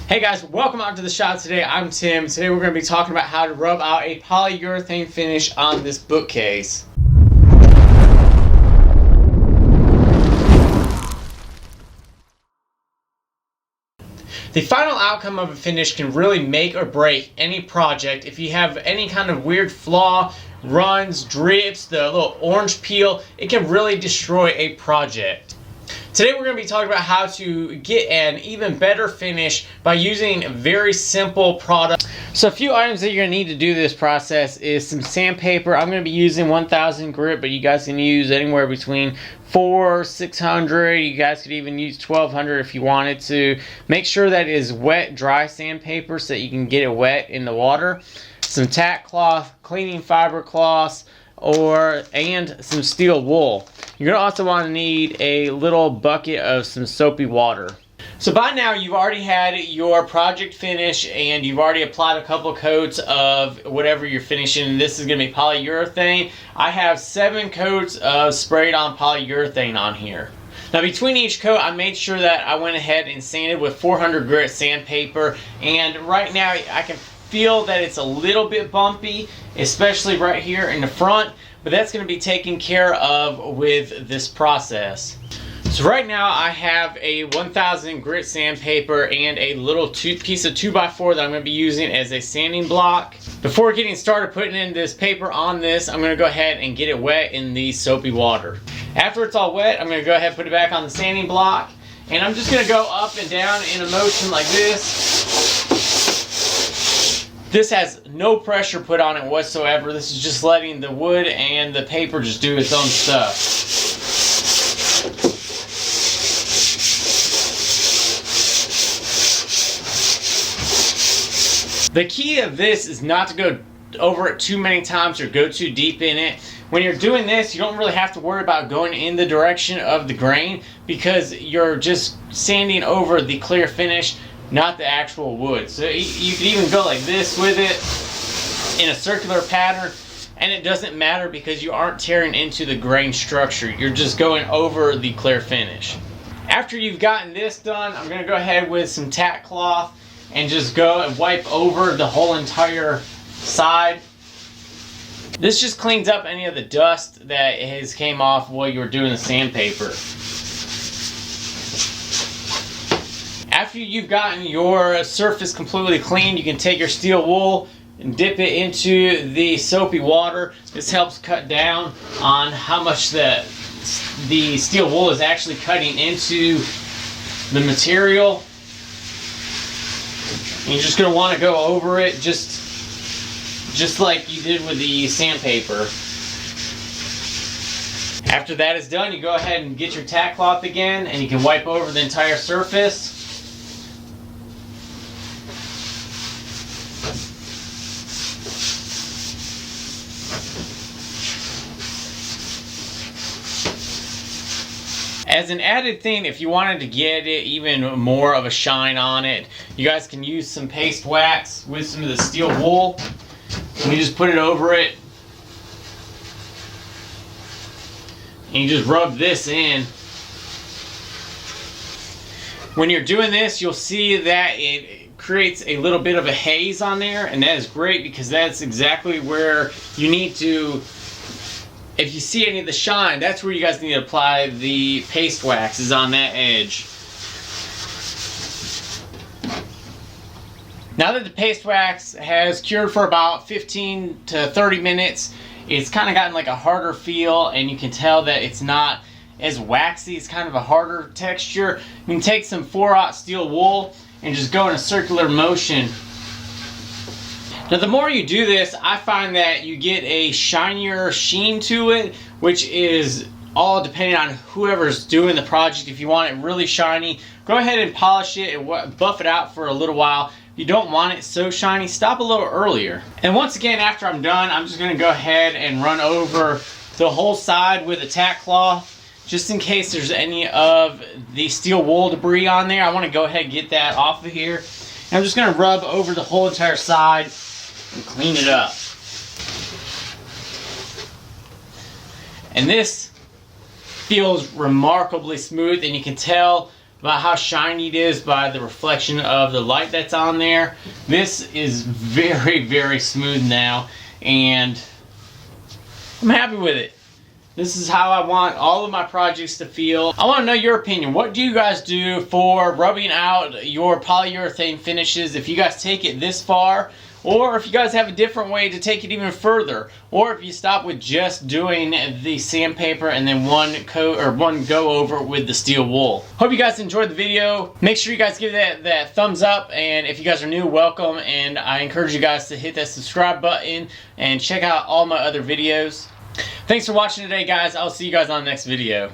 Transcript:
Hey guys, welcome out to the shop today. I'm Tim. Today we're going to be talking about how to rub out a polyurethane finish on this bookcase. The final outcome of a finish can really make or break any project. If you have any kind of weird flaw, runs, drips, the little orange peel, it can really destroy a project. Today we're going to be talking about how to get an even better finish by using a very simple product. So a few items that you're going to need to do this process is some sandpaper. I'm going to be using 1000 grit, but you guys can use anywhere between 400, 600. You guys could even use 1200 if you wanted to. Make sure that it is wet, dry sandpaper so that you can get it wet in the water. Some tack cloth, cleaning fiber cloths, and some steel wool. You're going to also want to need a little bucket of some soapy water. So by now you've already had your project finish and you've already applied a couple coats of whatever you're finishing. This is going to be polyurethane. I have 7 coats of sprayed on polyurethane on here. Now between each coat I made sure that I went ahead and sanded with 400 grit sandpaper, and right now I can feel that it's a little bit bumpy, especially right here in the front, but that's going to be taken care of with this process. So right now I have a 1000 grit sandpaper and a little piece of 2x4 that I'm going to be using as a sanding block. Before getting started putting in this paper on this, I'm going to go ahead and get it wet in the soapy water. After it's all wet, I'm going to go ahead and put it back on the sanding block, and I'm just going to go up and down in a motion like this. This has no pressure put on it whatsoever. This is just letting the wood and the paper just do its own stuff. The key of this is not to go over it too many times or go too deep in it. When you're doing this, you don't really have to worry about going in the direction of the grain because you're just sanding over the clear finish, not the actual wood. So you could even go like this with it in a circular pattern, and it doesn't matter because you aren't tearing into the grain structure. You're just going over the clear finish. After you've gotten this done, I'm going to go ahead with some tack cloth and just go and wipe over the whole entire side. This just cleans up any of the dust that has came off while you were doing the sandpaper. After you've gotten your surface completely clean, you can take your steel wool and dip it into the soapy water. This helps cut down on how much the steel wool is actually cutting into the material. And you're just going to want to go over it just like you did with the sandpaper. After that is done, you go ahead and get your tack cloth again, and you can wipe over the entire surface. As an added thing, if you wanted to get it even more of a shine on it, you guys can use some paste wax with some of the steel wool. And you just put it over it. And you just rub this in. When you're doing this, you'll see that it creates a little bit of a haze on there, and that is great because that's exactly where you need to. If you see any of the shine, that's where you guys need to apply the paste wax, is on that edge. Now that the paste wax has cured for about 15 to 30 minutes, it's kind of gotten like a harder feel, and you can tell that it's not as waxy. It's kind of a harder texture. You can take some 4/0 steel wool and just go in a circular motion. Now the more you do this, I find that you get a shinier sheen to it, which is all depending on whoever's doing the project. If you want it really shiny, go ahead and polish it and buff it out for a little while. If you don't want it so shiny, stop a little earlier. And once again, after I'm done, I'm just going to go ahead and run over the whole side with a tack cloth, just in case there's any of the steel wool debris on there. I want to go ahead and get that off of here. And I'm just going to rub over the whole entire side and clean it up. And this feels remarkably smooth, and you can tell about how shiny it is by the reflection of the light that's on there. This is very, very smooth now, and I'm happy with it. This is how I want all of my projects to feel. I want to know your opinion. What do you guys do for rubbing out your polyurethane finishes? If you guys take it this far, or if you guys have a different way to take it even further, or if you stop with just doing the sandpaper and then one coat or one go over with the steel wool. Hope you guys enjoyed the video. Make sure you guys give that thumbs up, and if you guys are new, welcome, and I encourage you guys to hit that subscribe button and check out all my other videos. Thanks for watching today, guys. I'll see you guys on the next video.